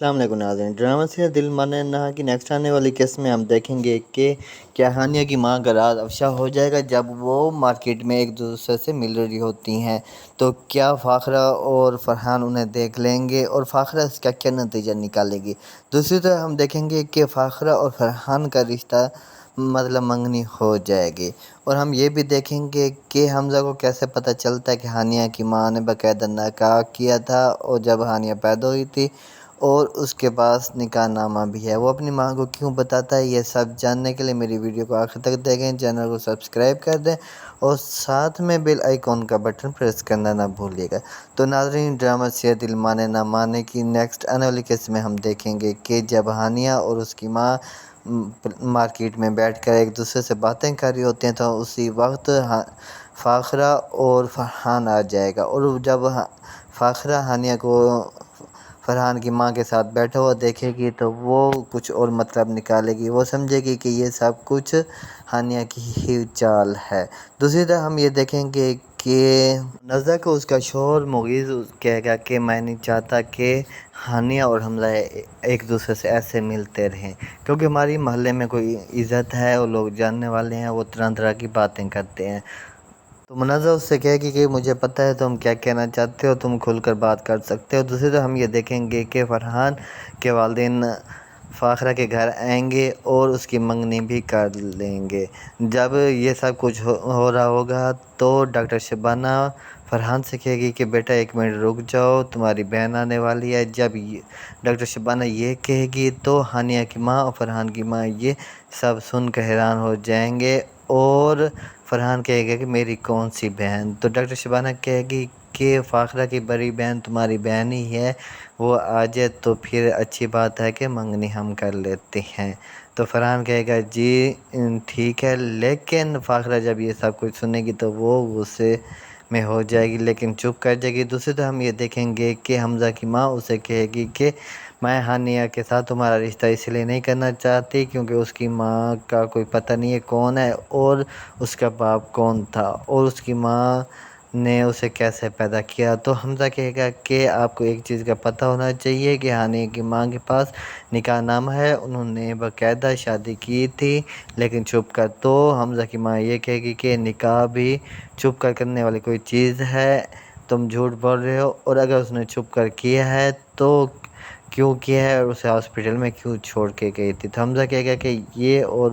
السلام علیکم ناظرین، ڈرامہ سے دل مانے نہا کی نیکسٹ آنے والی قسط میں ہم دیکھیں گے کہ کیا ہانیہ کی ماں کا راز افشا ہو جائے گا جب وہ مارکیٹ میں ایک دوسرے سے مل رہی ہوتی ہیں، تو کیا فاخرہ اور فرحان انہیں دیکھ لیں گے اور فاخرہ اس کا کیا نتیجہ نکالے گی۔ دوسری طرف ہم دیکھیں گے کہ فاخرہ اور فرحان کا رشتہ منگنی ہو جائے گی، اور ہم یہ بھی دیکھیں گے کہ حمزہ کو کیسے پتہ چلتا ہے کہ ہانیہ کی ماں نے باقاعدہ نکاح کیا تھا، اور جب ہانیہ پیدا ہوئی تھی اور اس کے پاس نکاح نامہ بھی ہے، وہ اپنی ماں کو کیوں بتاتا ہے۔ یہ سب جاننے کے لیے میری ویڈیو کو آخر تک دیکھیں، چینل کو سبسکرائب کر دیں اور ساتھ میں بیل آئیکن کا بٹن پریس کرنا نہ بھولیے گا۔ تو ناظرین، ڈرامہ سے دل مانے نہ مانے کی نیکسٹ آنے والی قسط میں ہم دیکھیں گے کہ جب ہانیہ اور اس کی ماں مارکیٹ میں بیٹھ کر ایک دوسرے سے باتیں کر رہی ہوتے ہیں تو اسی وقت فاخرہ اور فرحان آ جائے گا، اور جب فاخرہ ہانیہ کو فرحان کی ماں کے ساتھ بیٹھا ہوا دیکھے گی تو وہ کچھ اور مطلب نکالے گی، وہ سمجھے گی کہ یہ سب کچھ ہانیہ کی ہی چال ہے۔ دوسری طرف ہم یہ دیکھیں گے کہ منازع کو اس کا شوہر مغیث کہے گا کہ میں نہیں چاہتا کہ ہانیہ اور حمزہ ایک دوسرے سے ایسے ملتے رہیں، کیونکہ ہماری محلے میں کوئی عزت ہے اور لوگ جاننے والے ہیں، وہ طرح طرح کی باتیں کرتے ہیں۔ تو منازع اس سے کہے گی کہ مجھے پتہ ہے تم کیا کہنا چاہتے ہو، تم کھل کر بات کر سکتے ہو۔ دوسری طرف ہم یہ دیکھیں گے کہ فرحان کے والدین فاخرہ کے گھر آئیں گے اور اس کی منگنی بھی کر لیں گے۔ جب یہ سب کچھ ہو رہا ہوگا تو ڈاکٹر شبانہ فرحان سے کہے گی کہ بیٹا ایک منٹ رک جاؤ، تمہاری بہن آنے والی ہے۔ جب ڈاکٹر شبانہ یہ کہے گی تو ہانیہ کی ماں اور فرحان کی ماں یہ سب سن کر حیران ہو جائیں گے، اور فرحان کہے گا کہ میری کون سی بہن؟ تو ڈاکٹر شبانہ کہے گی کہ فاخرہ کی بڑی بہن تمہاری بہن ہی ہے، وہ آ جائے تو پھر اچھی بات ہے کہ منگنی ہم کر لیتے ہیں۔ تو فرحان کہے گا جی ٹھیک ہے، لیکن فاخرہ جب یہ سب کچھ سنے گی تو وہ غصے میں ہو جائے گی لیکن چپ کر جائے گی۔ دوسری طرف ہم یہ دیکھیں گے کہ حمزہ کی ماں اسے کہے گی کہ میں ہانیہ کے ساتھ تمہارا رشتہ اس لیے نہیں کرنا چاہتی کیونکہ اس کی ماں کا کوئی پتہ نہیں ہے کون ہے اور اس کا باپ کون تھا اور اس کی ماں نے اسے کیسے پیدا کیا۔ تو حمزہ کہے گا کہ آپ کو ایک چیز کا پتہ ہونا چاہیے کہ ہانیہ کی ماں کے پاس نکاح نامہ ہے، انہوں نے باقاعدہ شادی کی تھی لیکن چھپ کر۔ تو حمزہ کی ماں یہ کہے گی کہ نکاح بھی چھپ کر کرنے والی کوئی چیز ہے، تم جھوٹ بول رہے ہو، اور اگر اس نے چھپ کر کیا ہے تو کیوں کیا ہے اور اسے ہاسپٹل میں کیوں چھوڑ کے گئی تھی۔ تو حمزہ کہے گا کہ یہ اور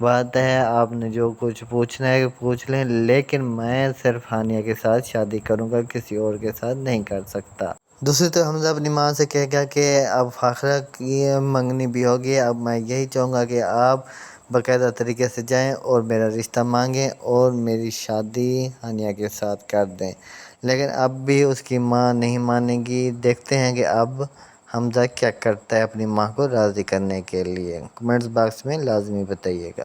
بات ہے، آپ نے جو کچھ پوچھنا ہے پوچھ لیں، لیکن میں صرف ہانیہ کے ساتھ شادی کروں گا، کسی اور کے ساتھ نہیں کر سکتا۔ دوسری طرف حمزہ اپنی ماں سے کہے گا کہ اب فاخرہ کی منگنی بھی ہوگی، اب میں یہی چاہوں گا کہ آپ باقاعدہ طریقے سے جائیں اور میرا رشتہ مانگیں اور میری شادی ہانیہ کے ساتھ کر دیں، لیکن اب بھی اس کی ماں نہیں مانے گی۔ دیکھتے ہیں کہ اب حمزہ کیا کرتا ہے اپنی ماں کو راضی کرنے کے لیے۔ کمنٹس باکس میں لازمی بتائیے گا۔